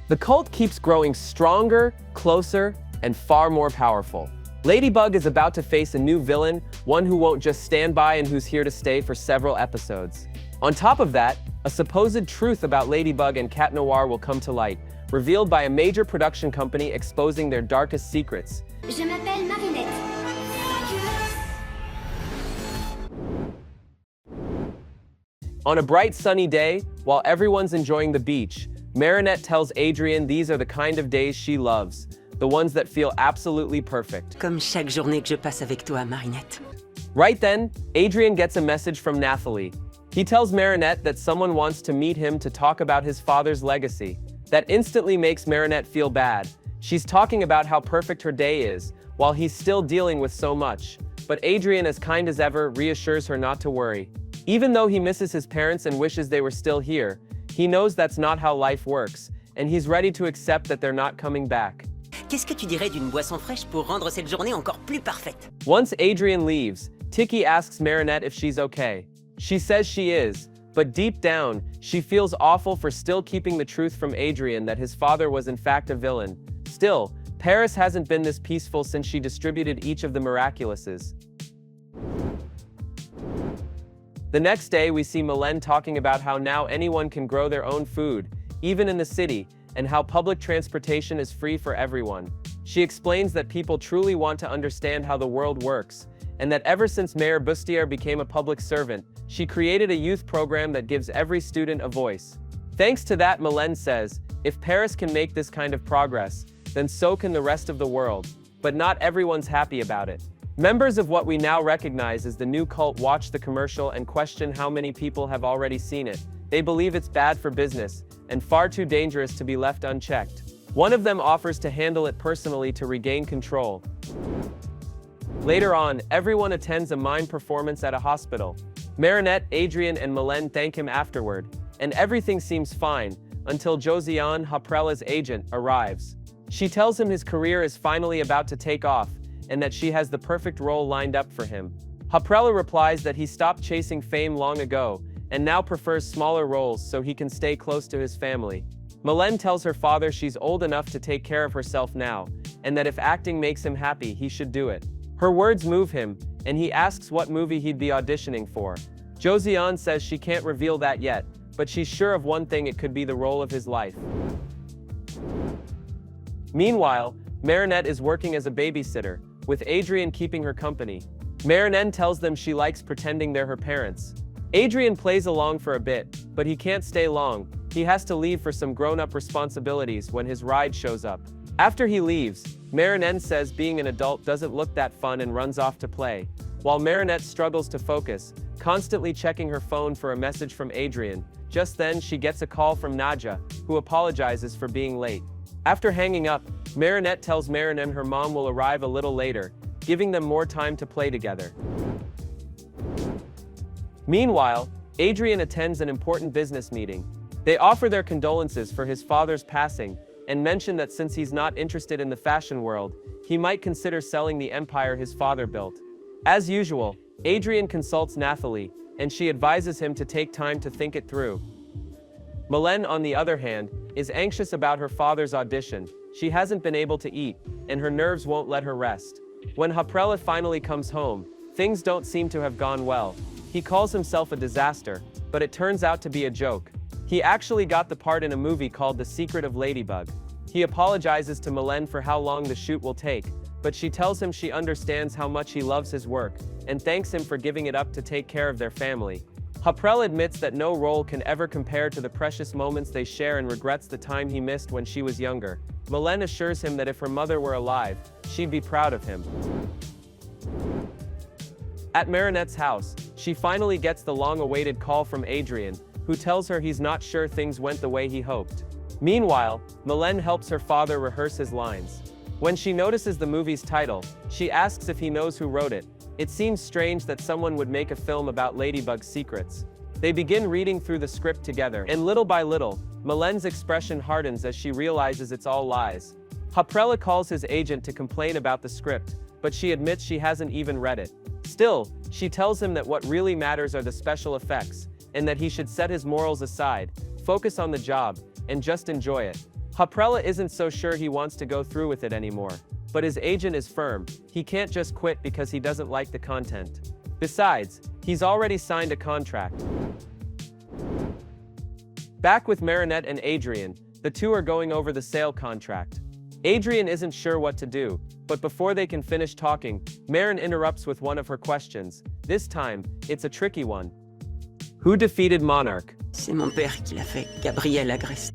The cult keeps growing stronger, closer, and far more powerful. Ladybug is about to face a new villain, one who won't just stand by and who's here to stay for several episodes. On top of that, a supposed truth about Ladybug and Cat Noir will come to light, revealed by a major production company exposing their darkest secrets. Je m'appelle Marinette. On a bright sunny day, while everyone's enjoying the beach, Marinette tells Adrien these are the kind of days she loves, the ones that feel absolutely perfect. Comme chaque journée que je passe avec toi, Marinette. Right then, Adrien gets a message from Nathalie. He tells Marinette that someone wants to meet him to talk about his father's legacy. That instantly makes Marinette feel bad. She's talking about how perfect her day is, while he's still dealing with so much. But Adrien, as kind as ever, reassures her not to worry. Even though he misses his parents and wishes they were still here, he knows that's not how life works, and he's ready to accept that they're not coming back. Qu'est-ce que tu dirais d'une boisson fraîche pour rendre cette journée encore plus parfaite? Once Adrien leaves, Tiki asks Marinette if she's okay. She says she is, but deep down, she feels awful for still keeping the truth from Adrien that his father was in fact a villain. Still, Paris hasn't been this peaceful since she distributed each of the Miraculouses. The next day, we see Mylène talking about how now anyone can grow their own food, even in the city, and how public transportation is free for everyone. She explains that people truly want to understand how the world works, and that ever since Mayor Bustier became a public servant, she created a youth program that gives every student a voice. Thanks to that, Mylène says, if Paris can make this kind of progress, then so can the rest of the world. But not everyone's happy about it. Members of what we now recognize as the new cult watch the commercial and question how many people have already seen it. They believe it's bad for business, and far too dangerous to be left unchecked. One of them offers to handle it personally to regain control. Later on, everyone attends a mime performance at a hospital. Marinette, Adrien, and Mylène thank him afterward, and everything seems fine, until Josiane, Haprella's agent, arrives. She tells him his career is finally about to take off, and that she has the perfect role lined up for him. Haprella replies that he stopped chasing fame long ago, and now prefers smaller roles so he can stay close to his family. Mylène tells her father she's old enough to take care of herself now, and that if acting makes him happy, he should do it. Her words move him, and he asks what movie he'd be auditioning for. Josiane says she can't reveal that yet, but she's sure of one thing: it could be the role of his life. Meanwhile, Marinette is working as a babysitter, with Adrien keeping her company. Marinette tells them she likes pretending they're her parents. Adrien plays along for a bit, but he can't stay long. He has to leave for some grown-up responsibilities when his ride shows up. After he leaves, Marinette says being an adult doesn't look that fun and runs off to play, while Marinette struggles to focus, constantly checking her phone for a message from Adrien. Just then, she gets a call from Nadja, who apologizes for being late. After hanging up, Marinette tells Marinette her mom will arrive a little later, giving them more time to play together. Meanwhile, Adrien attends an important business meeting. They offer their condolences for his father's passing, and mention that since he's not interested in the fashion world, he might consider selling the empire his father built. As usual, Adrien consults Nathalie, and she advises him to take time to think it through. Mylène, on the other hand, is anxious about her father's audition. She hasn't been able to eat, and her nerves won't let her rest. When Haprella finally comes home, things don't seem to have gone well. He calls himself a disaster, but it turns out to be a joke. He actually got the part in a movie called The Secret of Ladybug. He apologizes to Mylène for how long the shoot will take, but she tells him she understands how much he loves his work, and thanks him for giving it up to take care of their family. Haprella admits that no role can ever compare to the precious moments they share and regrets the time he missed when she was younger. Mylène assures him that if her mother were alive, she'd be proud of him. At Marinette's house, she finally gets the long-awaited call from Adrien, who tells her he's not sure things went the way he hoped. Meanwhile, Mylène helps her father rehearse his lines. When she notices the movie's title, she asks if he knows who wrote it. It seems strange that someone would make a film about Ladybug's secrets. They begin reading through the script together, and little by little, Mylène's expression hardens as she realizes it's all lies. Haprella calls his agent to complain about the script, but she admits she hasn't even read it. Still, she tells him that what really matters are the special effects, and that he should set his morals aside, focus on the job, and just enjoy it. Haprella isn't so sure he wants to go through with it anymore, but his agent is firm. He can't just quit because he doesn't like the content. Besides, he's already signed a contract. Back with Marinette and Adrien, the two are going over the sale contract. Adrien isn't sure what to do, but before they can finish talking, Marin interrupts with one of her questions. This time, it's a tricky one. Who defeated Monarch? C'est mon père qui l'a fait. Gabriel agresse.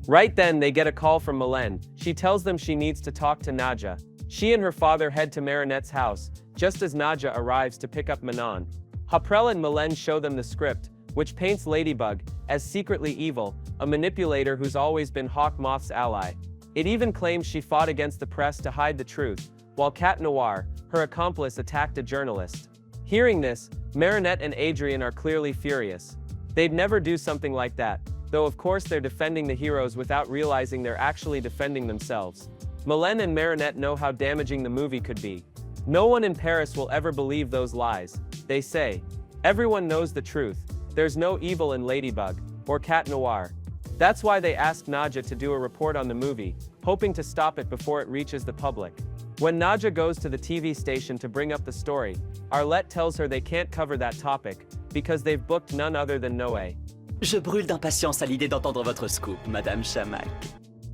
Right then, they get a call from Mylène. She tells them she needs to talk to Nadja. She and her father head to Marinette's house, just as Nadja arrives to pick up Manon. Haprella and Mylène show them the script, which paints Ladybug as secretly evil, a manipulator who's always been Hawk Moth's ally. It even claims she fought against the press to hide the truth, while Cat Noir, her accomplice, attacked a journalist. Hearing this, Marinette and Adrien are clearly furious. They'd never do something like that, though of course they're defending the heroes without realizing they're actually defending themselves. Mylène and Marinette know how damaging the movie could be. No one in Paris will ever believe those lies. They say, everyone knows the truth. There's no evil in Ladybug, or Cat Noir. That's why they asked Nadja to do a report on the movie, hoping to stop it before it reaches the public. When Nadja goes to the TV station to bring up the story, Arlette tells her they can't cover that topic, because they've booked none other than Noé. Je brûle d'impatience à l'idée d'entendre votre scoop, Madame Chamac.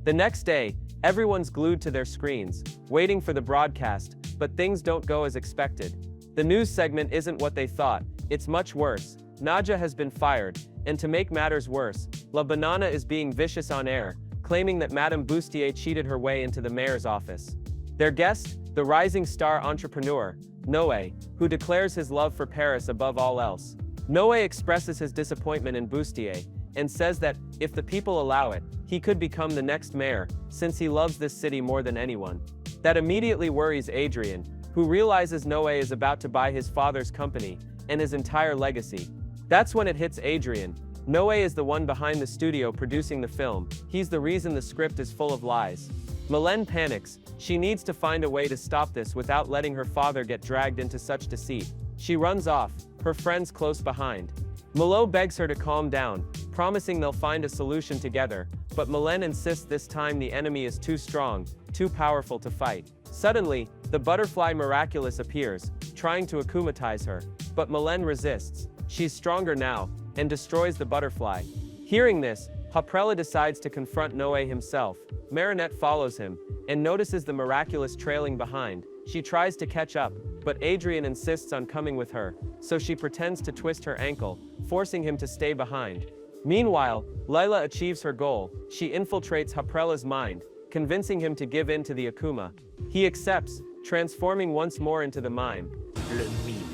The next day, everyone's glued to their screens, waiting for the broadcast, but things don't go as expected. The news segment isn't what they thought, it's much worse. Nadja has been fired, and to make matters worse, La Banana is being vicious on air, claiming that Madame Bustier cheated her way into the mayor's office. Their guest, the rising star entrepreneur, Noé, who declares his love for Paris above all else. Noé expresses his disappointment in Bustier, and says that, if the people allow it, he could become the next mayor, since he loves this city more than anyone. That immediately worries Adrien, who realizes Noé is about to buy his father's company, and his entire legacy. That's when it hits Adrien. Noé is the one behind the studio producing the film. He's the reason the script is full of lies. Mylène panics. She needs to find a way to stop this without letting her father get dragged into such deceit. She runs off, her friends close behind. Malo begs her to calm down, promising they'll find a solution together, but Mylène insists this time the enemy is too strong, too powerful to fight. Suddenly, the butterfly Miraculous appears, trying to Akumatize her, but Mylène resists. She's stronger now, and destroys the butterfly. Hearing this, Haprella decides to confront Noé himself. Marinette follows him, and notices the Miraculous trailing behind. She tries to catch up, but Adrien insists on coming with her, so she pretends to twist her ankle, forcing him to stay behind. Meanwhile, Lila achieves her goal. She infiltrates Haprella's mind, convincing him to give in to the Akuma. He accepts, transforming once more into the Mime. Le Mime.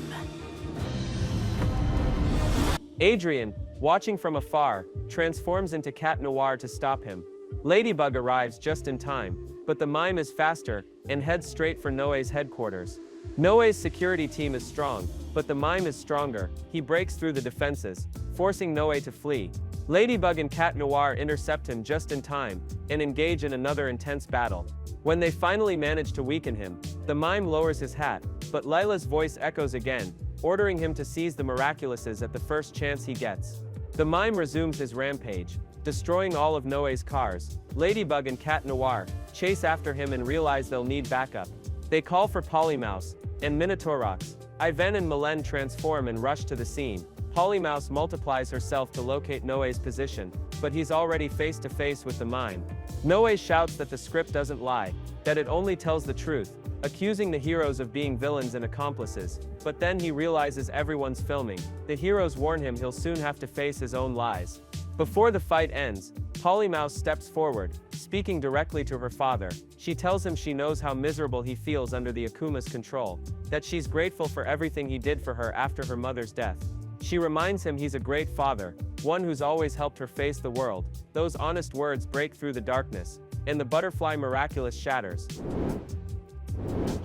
Adrien, watching from afar, transforms into Cat Noir to stop him. Ladybug arrives just in time, but the Mime is faster, and heads straight for Noé's headquarters. Noé's security team is strong, but the Mime is stronger. He breaks through the defenses, forcing Noé to flee. Ladybug and Cat Noir intercept him just in time, and engage in another intense battle. When they finally manage to weaken him, the Mime lowers his hat, but Lila's voice echoes again, ordering him to seize the Miraculouses at the first chance he gets. The Mime resumes his rampage, destroying all of Noé's cars. Ladybug and Cat Noir chase after him and realize they'll need backup. They call for Polymouse and Minotaurox. Ivan and Mylène transform and rush to the scene. Polymouse multiplies herself to locate Noé's position, but he's already face to face with the Mime. Noé shouts that the script doesn't lie, that it only tells the truth, accusing the heroes of being villains and accomplices. But then he realizes everyone's filming. The heroes warn him he'll soon have to face his own lies. Before the fight ends, Polymouse steps forward, speaking directly to her father. She tells him she knows how miserable he feels under the Akuma's control, that she's grateful for everything he did for her after her mother's death. She reminds him he's a great father, one who's always helped her face the world. Those honest words break through the darkness, and the butterfly Miraculous shatters.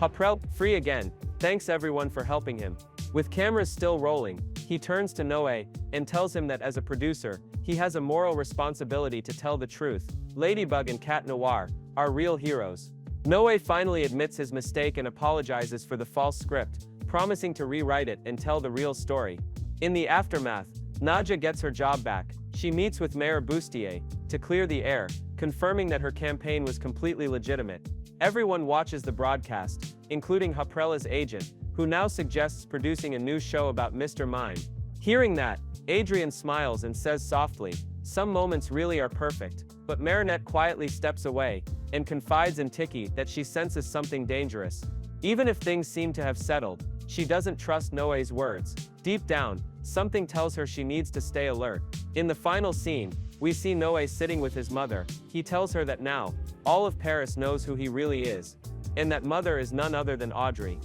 Haprella, free again, thanks everyone for helping him. With cameras still rolling, he turns to Noé, and tells him that as a producer, he has a moral responsibility to tell the truth. Ladybug and Cat Noir are real heroes. Noé finally admits his mistake and apologizes for the false script, promising to rewrite it and tell the real story. In the aftermath, Nadja gets her job back. She meets with Mayor Bustier to clear the air, confirming that her campaign was completely legitimate. Everyone watches the broadcast, including Haprella's agent, who now suggests producing a new show about Mr. Mime. Hearing that, Adrien smiles and says softly, "Some moments really are perfect," but Marinette quietly steps away, and confides in Tiki that she senses something dangerous. Even if things seem to have settled, she doesn't trust Noé's words. Deep down, something tells her she needs to stay alert. In the final scene, we see Noé sitting with his mother. He tells her that now, all of Paris knows who he really is, and that mother is none other than Audrey.